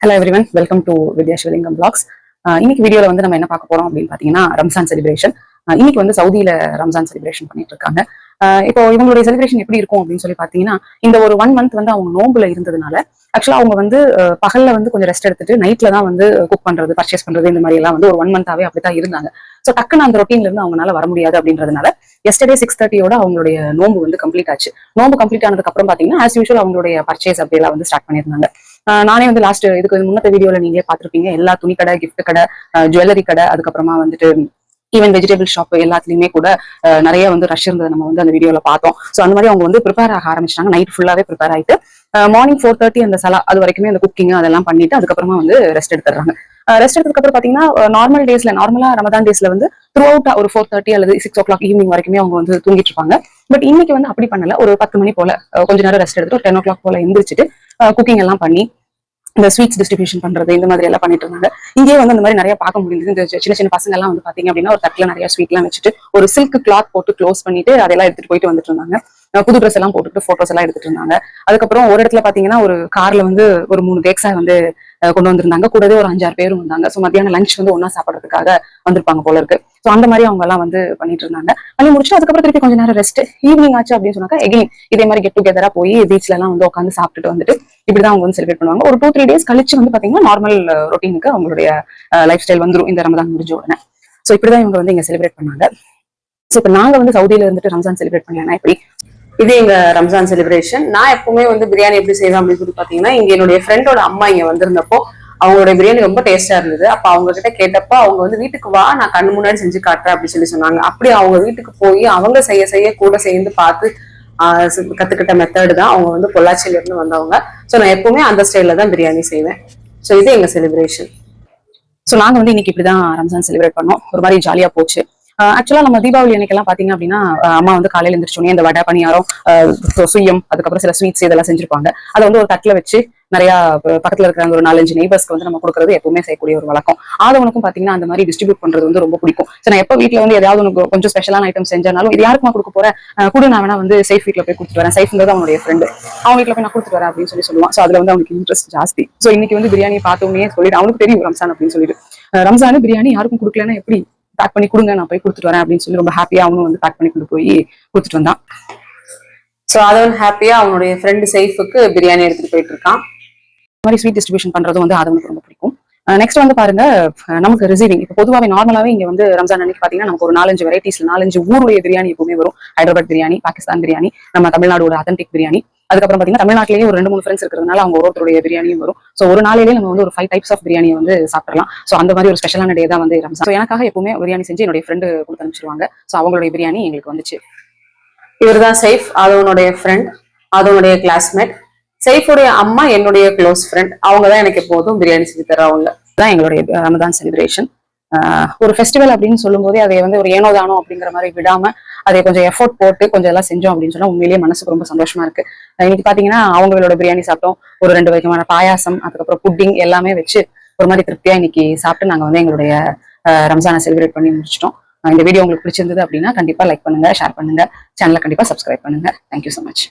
Hello everyone, welcome to Vidya Shivalingam Vlogs. இன்னைக்கு வீடியோல வந்து நம்ம என்ன பார்க்க போறோம் அப்படின்னு பாத்தீங்கன்னா ரம்ஜான் செலிப்ரேஷன். இன்னைக்கு வந்து சவுதியில ரம்ஜான் செலிப்ரேஷன் பண்ணிட்டு இருக்காங்க. இப்போ இவங்களுடைய செலிப்ரேஷன் எப்படி இருக்கும் அப்படின்னு சொல்லி பாத்தீங்கன்னா, இந்த ஒரு 1 month வந்து அவங்க நோம்புல இருந்ததுனால ஆக்சுவலா அவங்க வந்து பகல்ல வந்து கொஞ்சம் ரெஸ்ட் எடுத்துட்டு நைட்ல தான் வந்து குக் பண்றது, பர்ச்சேஸ் பண்றது இந்த மாதிரி எல்லாம் வந்து ஒரு 1 month-ஆவே அப்படித்தான் இருந்தாங்க. ஸோ டக்குன்னு அந்த ரொட்டீன்ல இருந்து அவங்களால வர முடியாது அப்படின்றதுனால எஸ்டர்டே 6:30 அவங்களுடைய நோம்பு வந்து கம்ப்ளீட் ஆச்சு. நோம்பு கம்ப்ளீட் ஆனதுக்கு அப்புறம் பாத்தீங்கன்னா ஆஸ் யூஷுவல் அவங்களுடைய பர்ச்சேஸ் அப்படியெல்லாம் வந்து ஸ்டார்ட் பண்ணியிருந்தாங்க. நானே வந்து லாஸ்ட் இதுக்கு முன்னத்த வீடியோல நீங்களே பாத்திருப்பீங்க. எல்லா துணி கடை, கிஃப்ட் கடை, ஜுவல்லரி கடை, அதுக்கப்புறமா வந்துட்டு ஈவன் வெஜிடபிள் ஷாப் எல்லாத்துலயுமே கூட நிறைய வந்து ரஷ் இருந்தது நம்ம வந்து அந்த வீடியோல பார்த்தோம். ஸோ அந்த மாதிரி அவங்க வந்து ப்ரிப்பேர் ஆக ஆரம்பிச்சிட்டாங்க. நைட் ஃபுல்லாவே ப்ரிப்பேர் ஆயிட்டு மார்னிங் 4:30 அந்த சலா அது வரைக்குமே அந்த குக்கிங் அதெல்லாம் பண்ணிட்டு அதுக்கப்புறமா வந்து ரெஸ்ட் எடுத்துறாங்க. ரெஸ்ட் எடுத்ததுக்கு அப்புறம் பாத்தீங்கன்னா நார்மல் டேஸ்ல நார்மலா ரமதான் டேஸ்ல வந்து த்ரூ அவுட் ஒரு 4:30 அல்லது 6 o'clock ஈவினிங் வரைக்குமே அவங்க வந்து தூங்கிட்டு இருப்பாங்க. பட் இன்னைக்கு வந்து அப்படி பண்ணல. ஒரு 10 மணி போல கொஞ்ச நேரம் ரெஸ்ட் எடுத்து ஒரு 10 o'clock போல எந்திரிச்சிட்டு குக்கிங் எல்லாம் பண்ணி இந்த ஸ்வீட்ஸ் டிஸ்ட்ரிபியூஷன் பண்றது இந்த மாதிரி எல்லாம் பண்ணிட்டு இருந்தாங்க. இங்கே வந்து அந்த மாதிரி நிறைய பார்க்க முடியுது. இந்த சின்ன சின்ன பசங்க எல்லாம் வந்து பாத்தீங்க அப்படின்னா ஒரு தட்டுல நிறைய ஸ்வீட் எல்லாம் வச்சுட்டு ஒரு சில்க் கிளாத் போட்டு க்ளோஸ் பண்ணிட்டு அதெல்லாம் எடுத்துட்டு போயிட்டு வந்துட்டு இருந்தாங்க. புது ட்ரெஸ் எல்லாம் போட்டுட்டு போட்டோஸ் எல்லாம் எடுத்துட்டு இருந்தாங்க. அதுக்கப்புறம் ஒரு இடத்துல பாத்தீங்கன்னா ஒரு கார்ல வந்து ஒரு 3 கேக்ஸா வந்து கொண்டு வந்திருந்தாங்க. கூடவே ஒரு 5-6 பேரும் வந்தாங்க. ஸோ மத்தியான லஞ்ச் வந்து ஒன்னா சாப்பிடறதுக்காக வந்திருப்பாங்க போல இருக்கு. ஸோ அந்த மாதிரி அவங்க எல்லாம் வந்து பண்ணிட்டு இருந்தாங்க. பண்ணி முடிச்சுட்டு அதுக்கப்புறம் திருப்பி கொஞ்ச நேரம் ரெஸ்ட். ஈவினிங் ஆச்சு அப்படின்னு சொன்னாக்கா எகைன் இதே மாதிரி கெட் டுகெதரா போய் பீச்ல எல்லாம் வந்து உட்காந்து சாப்பிட்டுட்டு வந்துட்டு இப்படிதான் அவங்க வந்து செலிப்ரேட் பண்ணுவாங்க. ஒரு 2-3 days கழிச்சு வந்து பாத்தீங்கன்னா நார்மல் ரொட்டீனுக்கு அவங்களுடைய லைஃப் ஸ்டைல் வந்துடும் இந்த ரமதான் முடிஞ்ச உடனே. ஸோ இப்படிதான் இவங்க வந்து இங்க செலிப்ரேட் பண்ணாங்க. ஸோ இப்ப நாங்க வந்து சவுதியில இருந்துட்டு ரம்ஜான் செலிப்ரேட் பண்ணலாம் எப்படி இது எங்க ரம்ஜான் செலிப்ரேஷன். நான் எப்பவுமே வந்து பிரியாணி எப்படி செய்வேன் அப்படின்னு சொல்லி பாத்தீங்கன்னா, இங்க என்னுடைய ஃப்ரெண்டோட அம்மா இங்க வந்திருந்தப்போ அவங்களுடைய பிரியாணி ரொம்ப டேஸ்டா இருந்தது. அப்ப அவங்க கிட்ட கேட்டப்ப அவங்க வந்து வீட்டுக்கு வா, நான் கண்ணு முன்னாடி செஞ்சு காட்டுறேன் அப்படின்னு சொல்லி சொன்னாங்க. அப்படி அவங்க வீட்டுக்கு போய் அவங்க செய்ய செய்ய கூட சேர்ந்து பார்த்து கத்துக்கிட்ட மெத்தடு தான். அவங்க வந்து பொள்ளாச்சியில இருந்து வந்தவங்க. ஸோ நான் எப்பவுமே அந்த ஸ்டைல்ல தான் பிரியாணி செய்வேன். ஸோ இது எங்க செலிப்ரேஷன். ஸோ நாங்க வந்து இன்னைக்கு இப்படிதான் ரம்ஜான் செலிப்ரேட் பண்ணோம். ஒரு மாதிரி ஜாலியா போச்சு. ஆக்சுவலா நம்ம தீபாவளி அன்னைக்கெல்லாம் பாத்தீங்க அப்படின்னா அம்மா வந்து காலையில எழுந்திரிச்சோன்னே இந்த வடை பணியாரம் சுயம் அதுக்கப்புறம் சில ஸ்வீட்ஸ் இதெல்லாம் செஞ்சிருப்பாங்க. அதை வந்து ஒரு தட்டுல வச்சு நிறைய பக்கத்துல இருக்கிற ஒரு 4-5 நெய்பர்ஸ்க்கு வந்து நம்ம கொடுக்கறது எப்பவுமே செய்யக்கூடிய ஒரு வழக்கம். ஆதவனுக்கும் பாத்தீங்கன்னா அந்த மாதிரி டிஸ்ட்ரிபியூட் பண்றது வந்து ரொம்ப பிடிக்கும். சோ நான் எப்ப வீட்டுல வந்து ஏதாவது உனக்கு கொஞ்சம் ஸ்பெஷலான ஐட்டம் செஞ்சாலும் இது யாருக்குமா கொடுக்க போறேன் கூட நான் வேணா வந்து சைஃப் வீட்டுல போய் கொடுத்துட்டு வரேன். சைஃப்ன்றது அவனுடைய ஃப்ரெண்டு. அவங்க வீட்டுல போய் நான் கொடுத்துட்டு வரேன் அப்படின்னு சொல்லி சொல்லுவான். சோ அதுல வந்து அவனுக்கு இன்ட்ரெஸ்ட் ஜாஸ்தி. சோ இன்னைக்கு வந்து பிரியாணி பார்த்தோன்னே சொல்லிட்டு அவனுக்கு தெரியும் ரம்ஜான் அப்படின்னு சொல்லிட்டு ரம்ஜான் பிரியாணி யாருக்கும் கொடுக்கலன்னா எப்படி பேக் பண்ணி கொடுங்க, நான் போய் கொடுத்துட்டு வரேன் அப்படின்னு சொல்லி ரொம்ப ஹாப்பியா அவனும் வந்து பேக் பண்ணி கொண்டு போய் கொடுத்துட்டு வந்தான். ஸோ அதவன் ஹாப்பியா அவனுடைய ஃப்ரெண்டு சைஃபுக்கு பிரியாணி எடுத்துட்டு போயிட்டு இருக்கான். இந்த மாதிரி ஸ்வீட் டிஸ்ட்ரிபியூஷன் பண்றதும் வந்து அவனுக்கு ரொம்ப பிடிக்கும். நெக்ஸ்ட் வந்து பாருங்க நமக்கு ரிசீவிங் இப்போ பொதுவாகவே நார்மலாவே இங்க வந்து ரம்ஜான் அன்னைக்கு பாத்தீங்கன்னா நமக்கு ஒரு 4-5 வெரைட்டிஸ்ல 4-5 ஊருடைய பிரியாணி எப்பவுமே வரும். ஹைதராபாத் பிரியாணி, பாகிஸ்தான் பிரியாணி, நம்ம தமிழ்நாடோட அத்தன்டிக் பிரியாணி. அதுக்கப்புறம் பாத்தீங்கன்னா தமிழ்நாட்டிலேயே ஒரு 2-3 ஃப்ரெண்ட்ஸ் இருக்கிறதுனால அவங்க ஒருத்தருடைய பிரியாணியும் வரும். ஸோ ஒரு நாளையிலேயே நம்ம வந்து ஒரு 5 types ஆஃப் பிரியாணி வந்து சாப்பிடலாம். ஸோ அந்த மாதிரி ஒரு ஸ்பெஷலான டே தான் வந்து ரம்ஜான். ஸோ எனக்காக எப்பவுமே பிரியாணி செஞ்சு என்னுடைய ஃப்ரெண்டு கொடுத்து அனுப்பிச்சிருவாங்க. ஸோ அவங்களுடைய பிரியாணி எங்களுக்கு வந்துச்சு. இவர் தான் சைஃப், அதவனுடைய ஃப்ரெண்ட், அதவனுடைய கிளாஸ்மேட். சைஃபுடைய அம்மா என்னுடைய க்ளோஸ் ஃப்ரெண்ட். அவங்க தான் எனக்கு எப்போதும் பிரியாணி செஞ்சு தர்றவங்க. தான் எங்களுடைய ரமதான் செலிப்ரேஷன். ஒரு ஃபெஸ்டிவல் அப்படின்னு சொல்லும் போதே அதை வந்து ஒரு ஏனோதானோ அப்படிங்கிற மாதிரி விடாம அதை கொஞ்சம் எஃபோர்ட் போட்டு கொஞ்சம் எல்லாம் செஞ்சோம் அப்படின்னு சொன்னா உண்மையிலேயே மனசுக்கு ரொம்ப சந்தோஷமா இருக்கு. இன்னைக்கு பாத்தீங்கன்னா அவங்களோட பிரியாணி சாப்பிட்டோம். ஒரு 2 விதமான பாயாசம், அதுக்கப்புறம் புட்டிங் எல்லாமே வச்சு ஒரு மாதிரி திருப்தியா இன்னைக்கு சாப்பிட்டு நாங்க வந்து எங்களுடைய ரம்ஜானை செலிப்ரேட் பண்ணி முடிச்சிட்டோம். இந்த வீடியோ உங்களுக்கு பிடிச்சிருந்தது அப்படின்னா கண்டிப்பா லைக் பண்ணுங்க, ஷேர் பண்ணுங்க, சேனலை கண்டிப்பா சப்ஸ்கிரைப் பண்ணுங்க. Thank you so much.